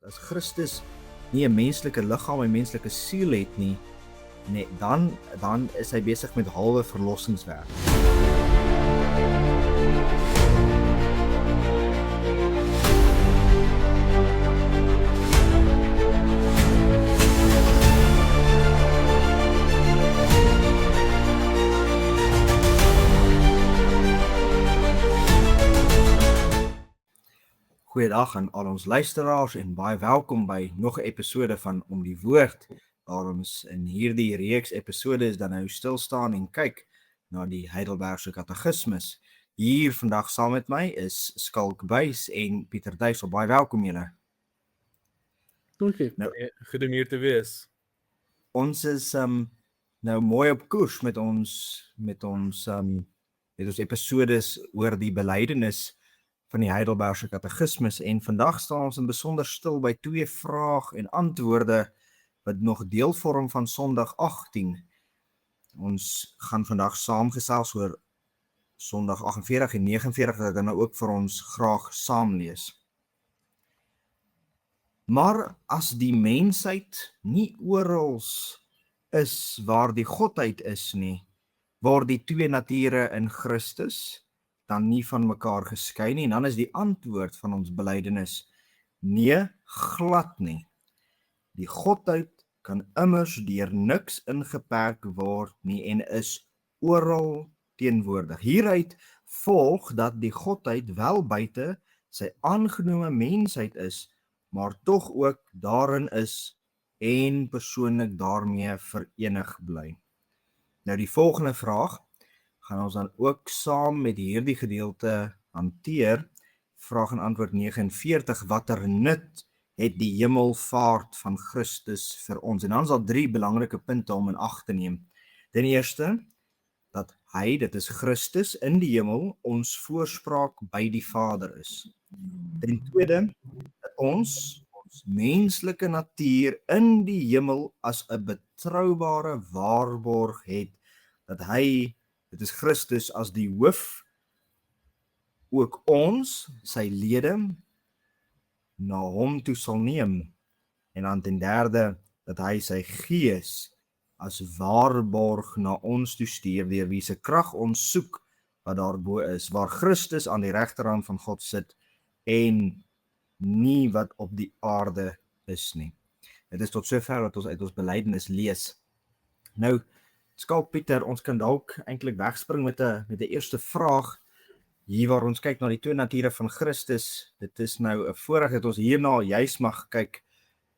As Christus nie 'n menslike liggaam en menslike siel het nie, dan is hy besig met halwe verlossingswerk. Goeiedag aan al ons luisteraars en baie welkom by nog 'n episode van Om die Woord, waar ons in hierdie reeks episodes dan nou stil staan en kyk na die Heidelbergse Katekismus. Hier vandag saam met my is Skalk Buys en Pieter Duysel. Baie welkom julle. Dankie. Goed om hier te wees. Ons is nou mooi op koers met ons episodes oor die belydenis van die Heidelbergse Katekismus en vandag staan ons in besonder stil by 2 vrae en antwoorde wat nog deel vorm van Sondag 18. Ons gaan vandag saamgesels oor Sondag 48 en 49 wat ek dan nou ook vir ons graag saamlees. Maar as die mensheid nie oral is waar die godheid is nie, word die 2 nature in Christus dan nie van mekaar geskei nie, en dan is die antwoord van ons belydenis nee, glad nie. Die godheid kan immers deur niks ingeperk word nie en is oral teenwoordig. Hieruit volg dat die godheid wel buite sy aangenome mensheid is, maar tog ook daarin is en persoonlik daarmee verenig bly. Nou die volgende vraag gaan ons dan ook saam met hierdie gedeelte hanteer. Vraag en antwoord 49, watter nut het die hemelvaart van Christus vir ons? En dan is daar 3 belangrike punte om in ag te neem. Ten eerste, dat hy, dit is Christus, in die hemel ons voorspraak by die Vader is. Ten tweede, dat ons menslike natuur in die hemel as 'n betroubare waarborg het, dat hy, dit is Christus as die hoof, ook ons, sy lede, na hom toe sal neem. En dan ten derde, dat hy sy gees as waarborg na ons toe stuur, deur wie se krag ons soek wat daarbo is, waar Christus aan die regterhand van God sit en nie wat op die aarde is nie. Dit is tot sover wat ons uit ons belydenis lees. Nou, Skalk Pieter, ons kan dalk eintlik wegspring met 'n eerste vraag, hier waar ons kyk na die 2 nature van Christus. Dit is nou 'n voorreg dat ons hierna juis mag kyk,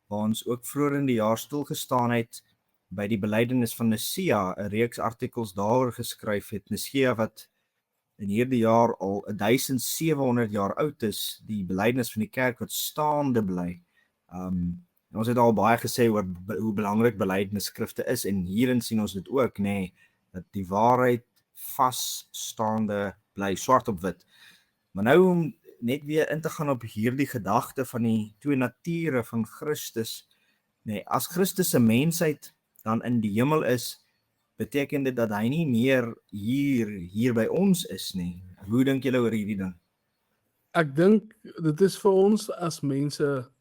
waar ons ook vroeër in die jaar stilgestaan het by die belydenis van Nisea, 'n reeks artikels daaroor geskryf het. Nisea wat in hierdie jaar al 1700 jaar oud is, die belydenis van die kerk wat staande bly. Ons het al baie gesê oor hoe belangrik belydenisskrifte is, en hierin sien ons dit ook, dat die waarheid vasstaande bly, swart op wit. Maar nou om net weer in te gaan op hierdie gedagte van die 2 nature van Christus, as Christus se mensheid dan in die hemel is, beteken dit dat hy nie meer hier by ons is nie. Hoe dink julle oor hierdie ding? Ek dink dit is vir ons as mense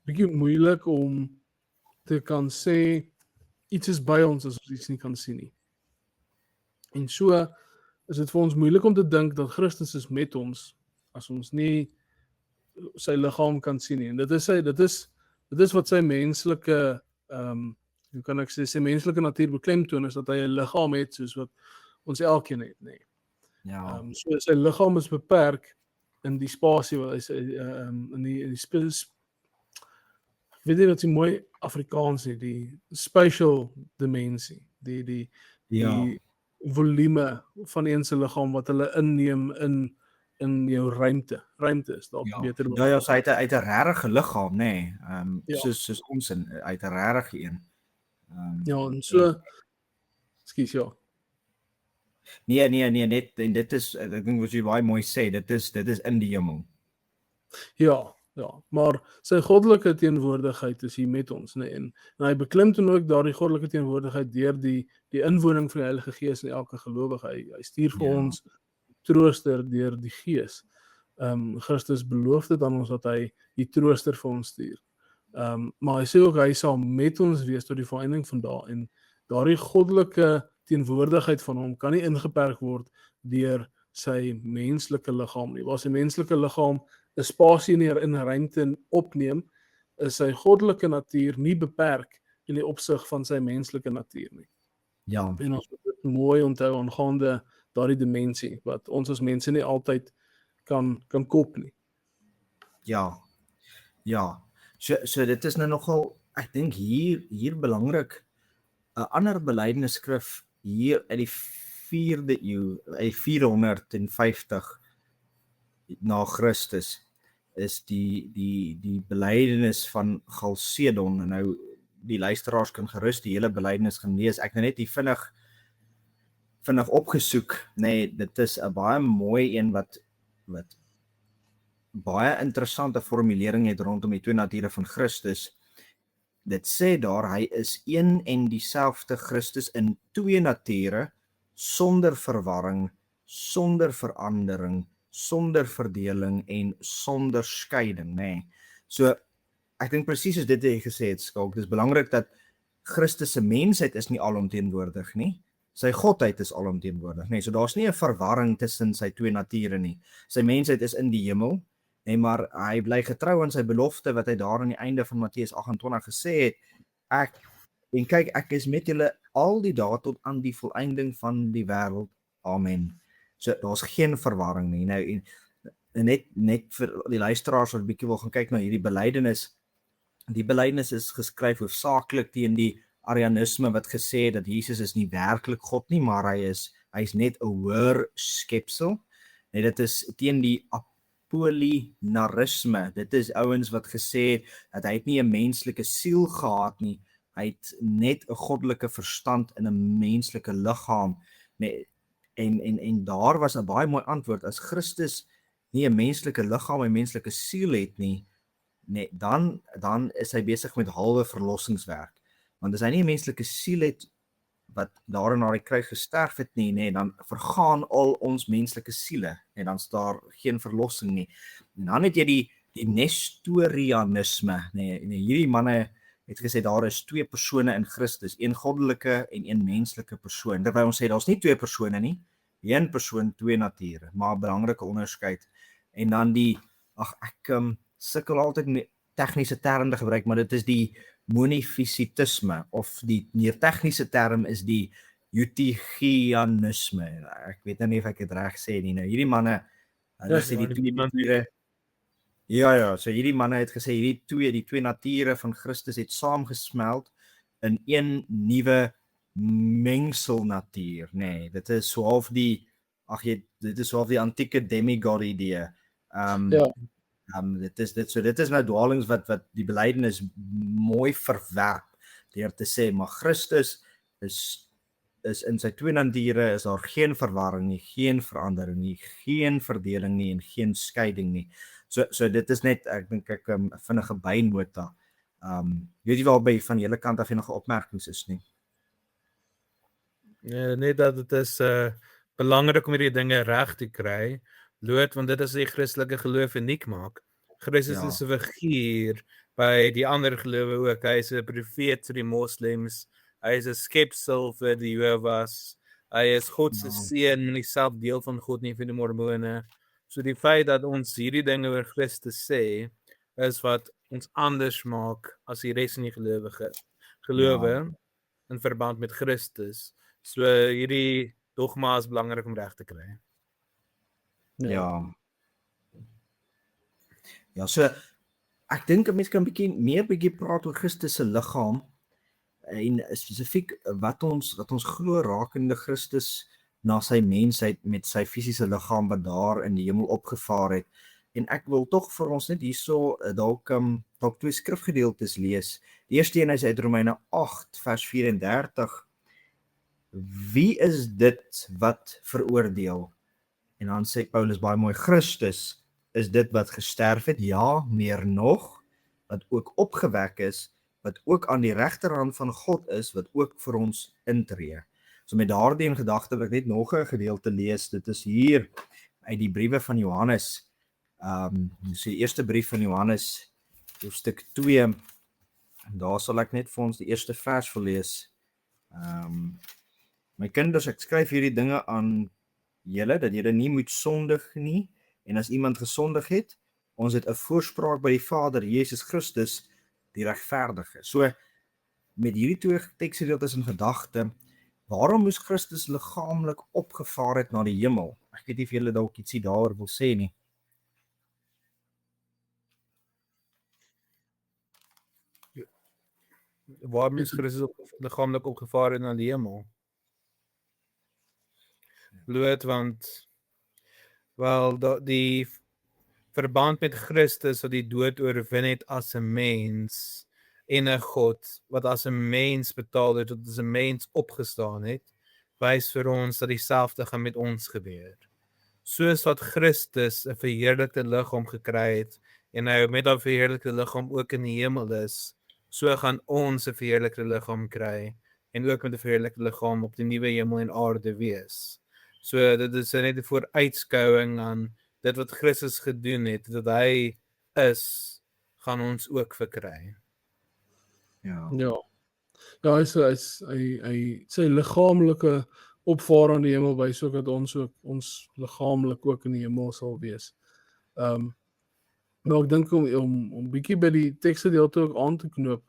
bietjie moeilik om te kan sê iets is by ons as ons iets nie kan sien nie. En so is dit vir ons moeilik om te dink dat Christus is met ons as ons nie sy liggaam kan sien nie. En dit is wat sy menslike hoe kan ek sê, sy menslike natuur beklemtoon, is dat hy 'n liggaam het soos wat ons elkeen het, Ja. So sy liggaam is beperk in die spasie wat hy in die weet jy wat so mooi Afrikaans is, die spatial dimensie, die volume van een se liggaam wat hulle inneem in jou ruimte. Ruimte is dalk beter. Ja, so uit 'n regte liggaam, soos ons uit 'n regte een. En so, ekskuus, ja. Nee, net, en dit is, ek dink wat jy baie mooi sê, dit is in die hemel. Ja, maar sy goddelike teenwoordigheid is hier met ons, en hy beklemtoon ook daardie goddelike teenwoordigheid deur die inwoning van die Heilige Gees in elke gelowige. Hy stuur vir ons trooster deur die Gees. Christus beloof dit aan ons dat hy die trooster vir ons stuur. Maar hy sê ook hy sal met ons wees tot die volëinding van dae en daardie goddelike teenwoordigheid van hom kan nie ingeperk word deur sy menslike liggaam nie. Waar sy menslike liggaam 'n spasie in 'n ruimte opneem, is sy goddelike natuur nie beperk in die opsig van sy menslike natuur nie. Ja, En ons moet dit mooi onthou aangaande daardie dimensie wat ons as mense nie altyd kan kop nie. ja, ja. So dit is nou nogal, ek dink hier belangrik, 'n ander belydenisskrif hier uit die 4de eeu, uit 450 na Christus, is die belydenis van Chalcedon. En nou die luisteraars kan gerus die hele belydenis gaan lees. Ek het net hier vinnig opgesoek. Nee, dit is 'n baie mooi een wat baie interessante formulering het rondom die twee nature van Christus. Dit sê daar, hy is een en dieselfde Christus in twee nature, sonder verwarring, sonder verandering, sonder verdeling en sonder skeiding, nê. So ek dink presies soos dit jy gesê het, Skalk, dis belangrik dat Christus se mensheid is nie alomteenwoordig nie. Sy godheid is alomteenwoordig, nê. So daar's nie 'n verwarring tussen sy twee nature nie. Sy mensheid is in die hemel, nee, maar hy bly getrou aan sy belofte wat hy daar aan die einde van Matteus 28 gesê het. Ek is met julle al die dae tot aan die volëinding van die wêreld. Amen. So daar's geen verwarring nie. Nou en net vir die luisteraars wat 'n bietjie wil gaan kyk na hierdie belydenis. Die belydenis is geskryf hoofsaaklik teen die Arianisme wat gesê het dat Jesus is nie werklik God nie, maar hy's net 'n hoër skepsel. Nee, dit is teen die Apollinarisme. Dit is ouens wat gesê het dat hy het nie 'n menslike siel gehad nie. Hy het net 'n goddelike verstand in 'n menslike liggaam. Nee, en daar was 'n baie mooi antwoord. As Christus nie 'n menslike liggaam en menslike siel het nie, nee, dan is hy besig met halwe verlossingswerk. Want as hy nie 'n menslike siel het wat daar na die kruis gesterf het nie, nee, dan vergaan al ons menslike siele en dan is daar geen verlossing nie. En dan het jy die Nestorianisme, nee, hierdie manne het gesê daar is twee persone in Christus, een goddelike en een menslike persoon. Terwyl ons sê daar's nie twee persone nie, een persoon, twee nature, maar 'n belangrike onderskeid. En dan ek sukkel altyd met tegniese terme te gebruik, maar dit is die monofisitisme, of die meer tegniese term is die Eutychianisme. Ek weet nou nie of ek dit reg sê nie. Nou hierdie manne, hulle sê die twee nature. Ja, so hierdie manne het gesê die twee nature van Christus het saamgesmelt in een nuwe mengselnatuur, nee. Dit is sohalf die antieke demigod idee. Dit is nou dwalings wat die belydenis mooi verwerp deur te sê, maar Christus is in sy twee nature, is daar geen verwarring nie, geen verandering nie, geen verdeling nie en geen skeiding nie. So dit is net, ek dink vinnige bynota. Weet jy waarby van julle kant af enige opmerkings is nie? Net dat dit is belangrik om hierdie dinge reg te kry, Loot, want dit is die Christelike geloof uniek maak. Christus is 'n figuur by die ander gelowe ook. Hy is 'n profeet vir die moslems. Hy is 'n skepsel vir die Jehovah's. Hy is God se seun, maar nie self deel van God nie vir die Mormone. So die feit dat ons hierdie dinge oor Christus sê, is wat ons anders maak as die res van die gelowe in verband met Christus. So hierdie dogma is belangrik om reg te kry. Ja, so ek dink 'n mens kan 'n bietjie praat oor Christus se liggaam en spesifiek wat ons glo rakende Christus na sy mensheid met sy fisiese liggaam wat daar in die hemel opgevaar het. En ek wil tog vir ons net hierso dalk twee skrifgedeeltes lees. Die eerste een is uit Romeine 8 vers 34. Wie is dit wat veroordeel? En dan sê Paulus baie mooi, Christus is dit wat gesterf het, ja, meer nog, wat ook opgewek is, wat ook aan die regterhand van God is, wat ook vir ons intree. So met daardie in gedagte wil ek net nog 'n gedeelte lees. Dit is hier uit die briewe van Johannes. Dis die eerste brief van Johannes, hoofstuk 2, en daar sal ek net vir ons die eerste vers voorlees. My kinders, ek skryf hierdie dinge aan julle, dat julle nie moet sondig nie, en as iemand gesondig het, ons het 'n voorspraak by die Vader, Jesus Christus, die regverdige. So, met hierdie twee teksgedeeltes in gedagte, waarom moes Christus liggaamlik opgevaar het na die hemel? Ek weet nie of julle dalk ietsie daaroor wil sê nie. Waarom is Christus liggaamlik opgevaar na die hemel? Bloot want die verband met Christus wat die dood oorwin het as 'n mens en 'n God wat as 'n mens betaal het, wat as 'n mens opgestaan het, wys vir ons dat dieselfde gaan met ons gebeur. Soos wat Christus 'n verheerlikte liggaam gekry het en hy met 'n verheerlikte liggaam ook in die hemel is, so gaan ons 'n verheerlikte liggaam kry en ook met 'n verheerlikte liggaam op die nuwe hemel en aarde wees. So dit is net 'n vooruitskouing aan dit wat Christus gedoen het, dat hy is, gaan ons ook verkry. Ja, hy sy liggaamlike opvaar aan die hemel wys ook dat ons liggaamlik ook in die hemel sal wees. Maar ek dink om bietjie by die teksgedeelte ook aan te knoop,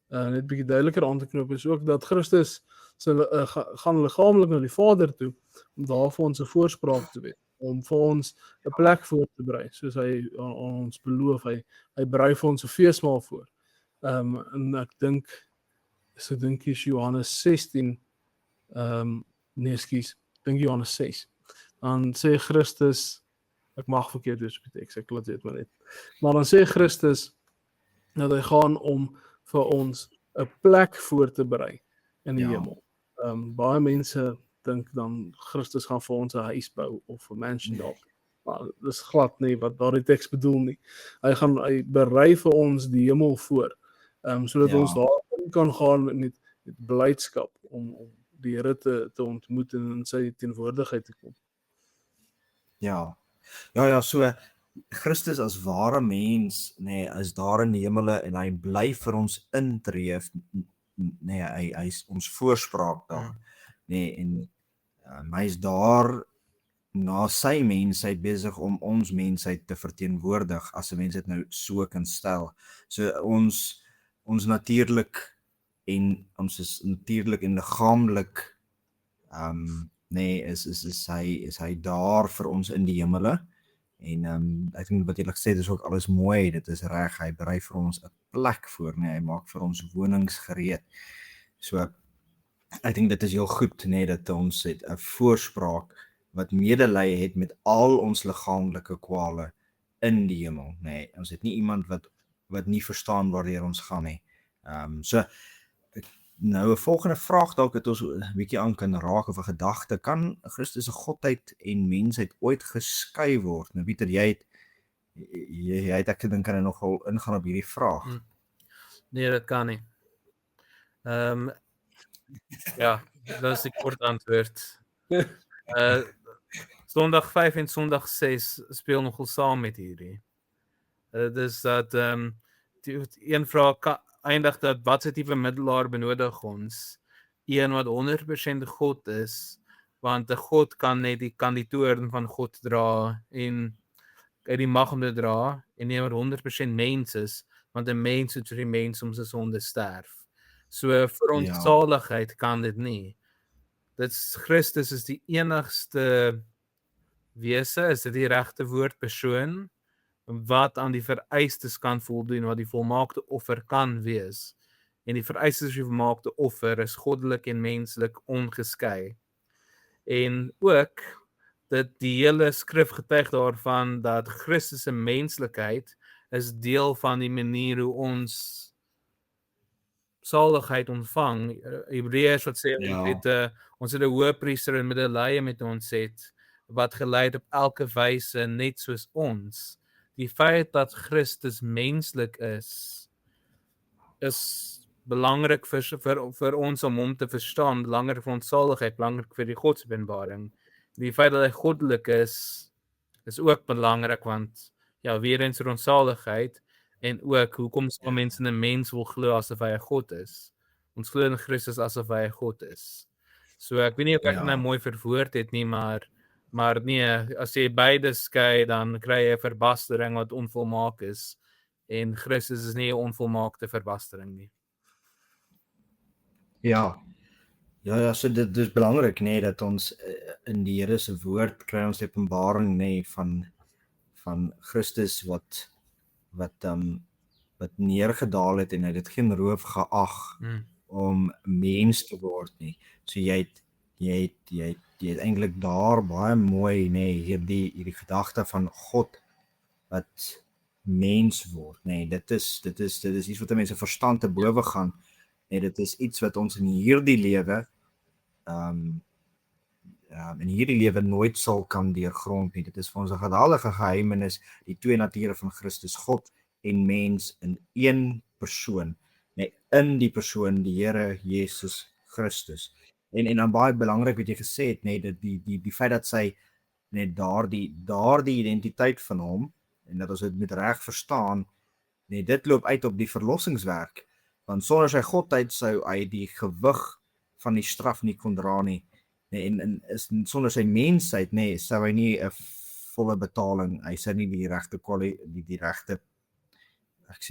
net bietjie duideliker aan te knoop, is ook dat Christus gaan liggaamlik na die Vader toe, om daar vir ons 'n voorspraak te wees, om vir ons 'n plek voor te berei, soos hy aan ons beloof, hy berei vir ons 'n feesmaal voor. En ek dink is Johannes 16, dink Johannes 6, dan sê Christus, ek mag verkeerd wees op die teks, ek laat dit maar net, maar dan sê Christus, dat hy gaan om vir ons 'n plek voor te berei in die hemel. Baie mense dink dan Christus gaan vir ons 'n huis bou of 'n mansion dalk. Maar dis glad nie wat daardie teks bedoel nie. Hy berei vir ons die hemel voor, sodat ons daar kan gaan met blydskap om die Here te ontmoet en in sy teenwoordigheid te kom. Ja, so Christus as ware mens, is daar in die hemele en hy bly vir ons intree, hy is ons voorspraak daar, en hy is daar na sy mensheid besig om ons mensheid te verteenwoordig, as 'n mens dit nou so kan stel. So ons natuurlik en liggaamlik is hy daar vir ons in die hemele. En ek dink wat jy gesê het is ook alles mooi, dit is reg, hy berei vir ons 'n plek voor, hy maak vir ons wonings gereed. So ek dink dit is heel goed, dat ons het 'n voorspraak wat medelee het met al ons liggaamlike kwale in die hemel. Ons het nie iemand wat nie verstaan waardeur ons gaan nie. So nou 'n volgende vraag dalk het ons 'n bietjie aan kan raak, of 'n gedagte, kan Christus se godheid en mensheid ooit geskei word? Nou Pieter, jy het ek dink kan nogal ingaan op hierdie vraag. Nee, dit kan nie. Ja, dat is die kort antwoord. Sondag 5 en Sondag 6 speel nogal saam met hierdie. Dus dat die een vraag eindig dat wat se tipe middelaar benodig ons? Een wat 100% God is, want 'n God kan net die toorn van God dra en die mag om te dra, en een wat 100% mens is, want 'n mens moet vir die mens om sy sonde sterf. So vir ons saligheid kan dit nie. Christus is die enigste wese, is dit die regte woord, persoon, wat aan die vereistes kan voldoen, wat die volmaakte offer kan wees. En die vereistes vir die volmaakte offer is goddelik en menslik ongeskei. En ook dat die hele skrif getuig daarvan dat Christus se menslikheid is deel van die manier hoe ons saligheid ontvang. Hebreërs wat sê ons het 'n hoëpriester en medelee met ons het, wat gelei het op elke wyse net soos ons. Die feit dat Christus menslik is belangrik vir ons om hom te verstaan, belangrik vir ons saligheid, belangrik vir die godsopenbaring. Die feit dat hy goddelik is ook belangrik, want ja, weer eens rampsaligheid en ook hoekom sal mense in 'n mens wil glo asof hy 'n God is. Ons glo in Christus asof hy 'n God is. So ek weet nie of ek Ja. nou mooi verwoord het nie, maar nee, as jy beide skei dan kry jy 'n verbastering wat onvolmaak is en Christus is nie 'n onvolmaakte verbastering nie. Ja. Ja, so dit is belangrik dat ons in die Here se woord kry ons die openbaring van Christus wat neergedaal het en hy het dit geen roof geag om mens te word nie. So jy het eintlik daar baie mooi hierdie gedagte van God wat mens word. Dit is iets wat mense verstand te bowe gaan. Dit is iets wat ons in hierdie lewe nooit sal kan deurgrond nie. Dit is vir ons 'n geweldige geheimnis, die twee nature van Christus, God en mens in een persoon, in die persoon die Here Jesus Christus. En dan baie belangrik wat jy gesê het, dat die feit dat sy daardie identiteit van hom en dat ons dit met reg verstaan, dit loop uit op die verlossingswerk. Want sonder sy godheid sou hy die gewig van die straf nie kon dra nie. En sonder sy mensheid sou hy nie 'n volle betaling, hy sou nie die regte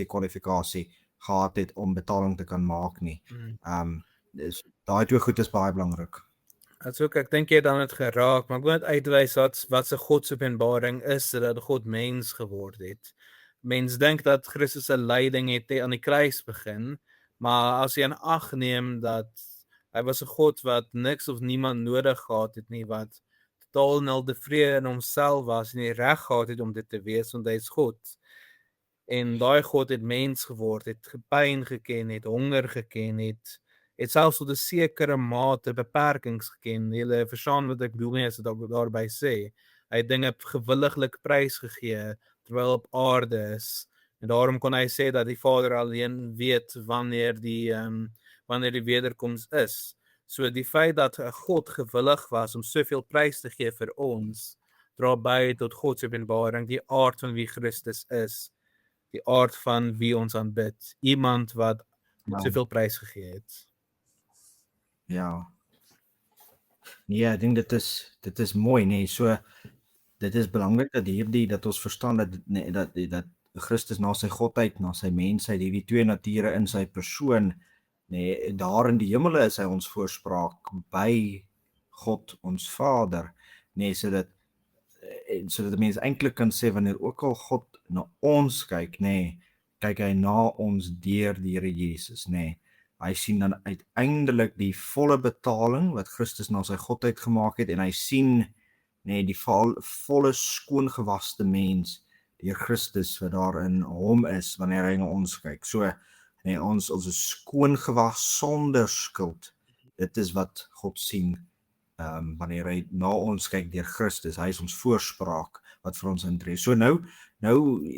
kwalifikasie gehad het om betaling te kan maak nie. Dus daai twee goed is baie belangrik. Ek dink jy dan het geraak, maar ek wil net uitwys wat se Godsopenbaring is, dat God mens geword het. Mens dink dat Christus se lyding het aan die kruis begin, maar as jy in ag neem dat hy was 'n God wat niks of niemand nodig gehad het nie, wat totaal nul tevrede in homself was en nie reg gehad het om dit te wees, want hy is God. En daai God het mens geword, het pyn geken, het honger geken, het selfs tot 'n sekere mate beperkings geken. Julle verstaan wat ek bedoel nie as ek daarby sê. Hy het dinge gewilliglik prys gegee terwyl op aarde is. En daarom kon hy sê dat die Vader alleen weet wanneer die wederkoms is. So die feit dat 'n God gewillig was om soveel prys te gee vir ons, dra by tot God se openbaring, die aard van wie Christus is, die aard van wie ons aanbid, iemand wat soveel prys gegee het. Ja. Nee, ek dink dit is mooi, so dit is belangrik dat ons verstaan dat Christus na sy godheid, na sy mensheid, hierdie twee nature in sy persoon, daar in die hemele is hy ons voorspraak by God ons Vader, sodat die mens eintlik kan sê wanneer ook al God na ons kyk, kyk hy na ons deur die Here Jesus, Hy sien dan uiteindelik die volle betaling wat Christus na sy godheid gemaak het en hy sien die volle skoongewaste mens deur Christus wat daar in hom is wanneer hy na ons kyk. So ons is skoongewas sonder skuld. Dit is wat God sien wanneer hy na ons kyk deur Christus. Hy is ons voorspraak wat vir ons intree. So nou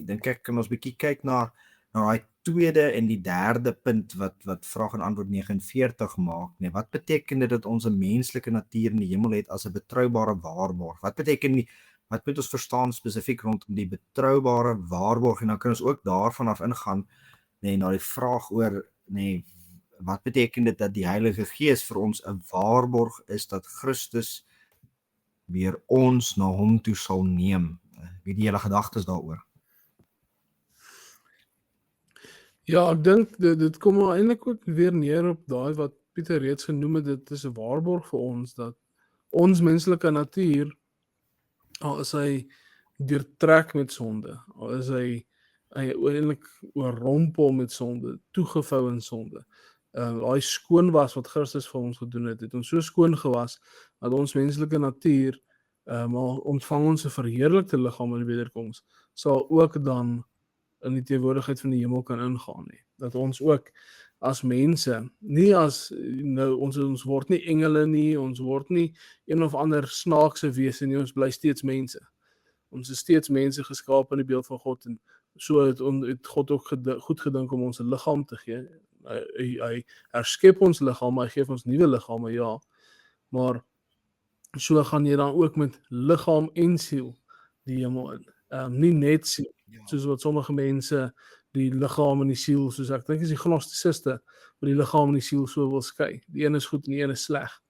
dink ek kan ons bietjie kyk na daai tweede en die derde punt wat vraag en antwoord 49 maak. Wat beteken dit dat ons 'n menslike natuur in die hemel het as 'n betroubare waarborg? Wat moet ons verstaan spesifiek rondom die betroubare waarborg? En dan kan ons ook daarvan af ingaan na die vraag oor wat beteken dit dat die Heilige Gees vir ons 'n waarborg is dat Christus weer ons na hom toe sal neem? Wie die julle gedagtes daaroor? Ja, ek dink dit kom eintlik ook weer neer op daai wat Pieter reeds genoem het, dit is 'n waarborg vir ons dat ons menslike natuur, al is hy deurtrek met sonde, al is hy eintlik oorrompel met sonde, toegevou in sonde. Daai skoonwas wat Christus vir ons gedoen het ons so skoon gewas dat ons menslike natuur, ontvang ons 'n verheerlikte liggaam in die wederkoms, sal ook dan in die teenwoordigheid van die hemel kan ingaan nie. Dat ons ook as mense, nie as ons word nie engele nie, ons word nie een of ander snaakse wese nie, ons bly steeds mense. Ons is steeds mense geskaap in die beeld van God en so het God ook goed gedink om ons 'n liggaam te gee. Hy herskep ons liggaam, hy gee ons nuwe liggame, ja. Maar so gaan jy dan ook met liggaam en siel die hemel in. Nie net siel, Soos wat sommige mense die liggaam en die siel, soos ek dink is die gnostisiste, wat die liggaam en die siel so wil skei. Die een is goed en die een is sleg.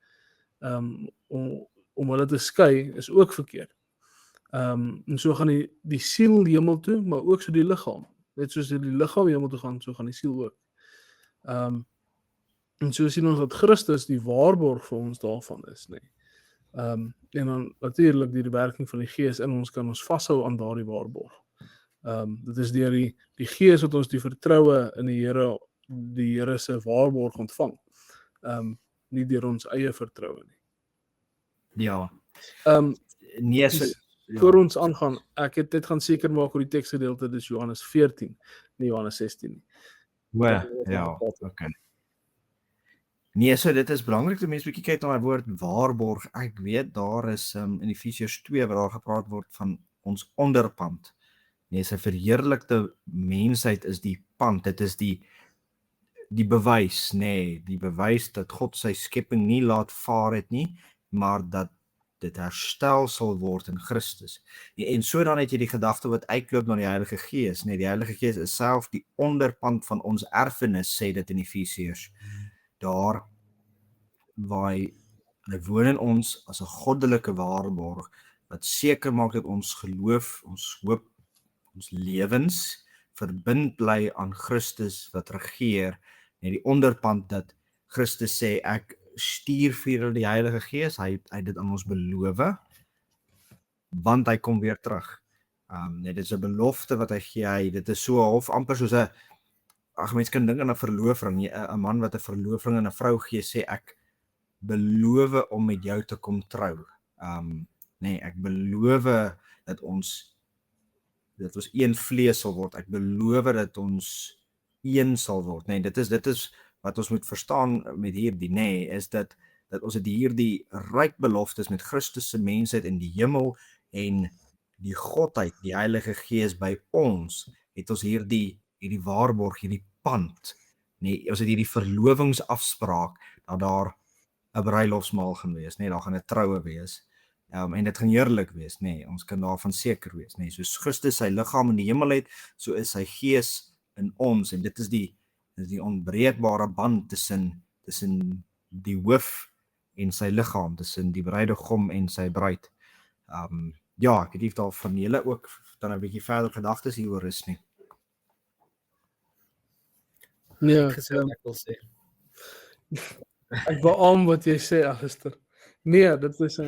Om hulle te skei is ook verkeerd. En so gaan die siel hemel toe, maar ook so die liggaam. Net soos die liggaam hemel toe gaan, so gaan die siel ook. En so sien ons dat Christus die waarborg vir ons daarvan is, nê. En dan natuurlik die werking van die Gees in ons kan ons vashou aan daardie waarborg. Dit is deur die Gees wat ons die vertroue in die Here se waarborg ontvang. Nie deur ons eie vertroue nie. Ja. Nee, so, voor ons aangaan, ek het dit gaan seker maak oor die teksgedeelte, dis Johannes 14, nie Johannes 16 nie. Ja, okay. Nee, so dit is belangrik dat mense bietjie kyk na die woord waarborg. Ek weet daar is in Efesiërs 2 waar daar gepraat word van ons onderpand. Nee, sy verheerlikte mensheid is die pand. Dit is die bewys, die bewys dat God sy skepping nie laat vaar het nie, maar dat dit herstel sal word in Christus. En so dan het jy die gedagte wat uitloop na die Heilige Gees. Die Heilige Gees is self die onderpand van ons erfenis, sê dit in Efesiërs. Daar waar hy woon in ons as 'n goddelike waarborg, wat seker maak dat ons geloof, ons hoop, ons lewens verbind bly aan Christus wat regeer. Die onderpand dat Christus sê, ek stuur vir julle die Heilige Gees, hy dit aan ons beloof, want hy kom weer terug. Dit is 'n belofte wat hy gee, dit is so half amper soos 'n, mens kan dink aan 'n verloofring, 'n man wat 'n verloofring aan 'n vrou gee, sê ek beloof om met jou te kom trou. Ek beloof dat ons een vlees sal word, ek beloof dat ons een sal word. Dit is wat ons moet verstaan met hierdie, is dat ons het hierdie ryk beloftes met Christus se mensheid in die hemel en die Godheid, die Heilige Gees by ons, het ons hierdie waarborg, hierdie pand. Ons het hierdie verlovingsafspraak, dat daar 'n bruilofsmaal gaan wees, daar gaan 'n troue wees. En dit gaan heerlik wees, ons kan daarvan seker wees, soos Christus sy liggaam in die hemel het, so is sy Gees in ons, en dit is die onbreekbare band tussen die hoof en sy liggaam, tussen die bruidegom en sy bruid. Ek weet nie of daar van julle ook dan 'n bietjie verder gedagtes hieroor is nie. Nee, Ek wil sê. Ek beamoen wat jy sê, Agster. Nee, dit is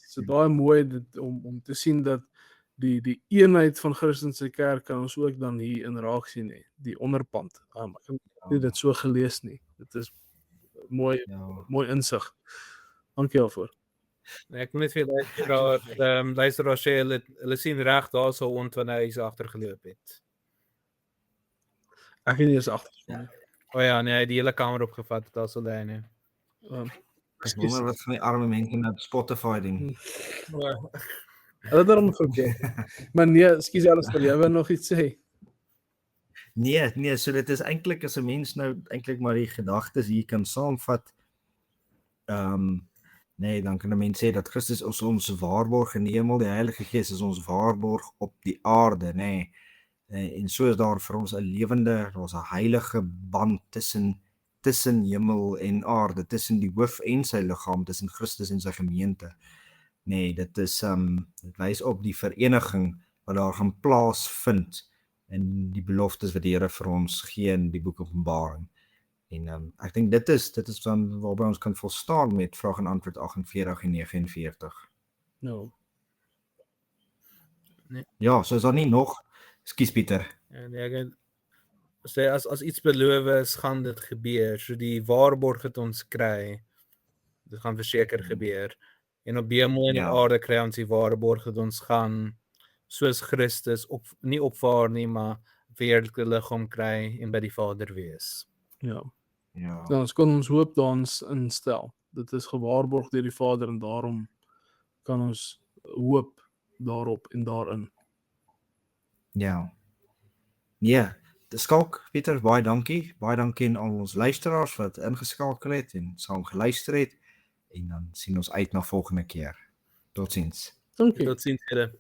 so baie mooi om te sien dat die eenheid van Christus se kerk kan ons ook dan hier in raak sien, die onderpand. Ek het nie dit so gelees nie. Dit is mooi insig. Dankie daarvoor. Ek moet net vir luisteraars sê, hulle sien reg daar so wanneer hy is agtergeloop het. Ek het nie eens agtergeloop. Hy het die hele kamer opgevat, daar so lê nie. Ek wonder wat van die arme mense na Spotify ding. Hulle daarom verkeer. Maar nee, ekskuus Alistair, jy wil nog iets sê? Nee, so dit is eintlik as 'n mens nou eintlik maar die gedagtes hier kan saamvat. Dan kan 'n mens sê dat Christus is ons waarborg in die hemel, die Heilige Gees is ons waarborg op die aarde, en so is daar vir ons 'n lewende, daar's 'n heilige band tussen hemel en aarde, tussen die hoof en sy liggaam, tussen Christus en sy gemeente. Dit is dit wys op die vereniging wat daar gaan plaasvind en die beloftes wat die Here vir ons gee in die boek Openbaring. En ek dink dit is dan waarby ons kan volstaan met vraag en antwoord 48 en 49. No. Ja, so is daar nie nog. Ekskuus Pieter. As iets beloof is, gaan dit gebeur. So die waarborg het ons kry. Dit gaan verseker gebeur. En op die hemel en die aarde kry ons die waarborg dat ons gaan soos Christus nie opvaar nie, maar verheerlikte liggaam kry en by die Vader wees. Ja. Ons kan ons hoop daarins instel. Dit is gewaarborg deur die Vader en daarom kan ons hoop daarop en daarin. Skalk, Pieter, baie dankie. Baie dankie aan al ons luisteraars wat ingeskakel het en saam geluister het. En dan sien ons uit na volgende keer. Totsiens. Dankie. Totsiens, Here.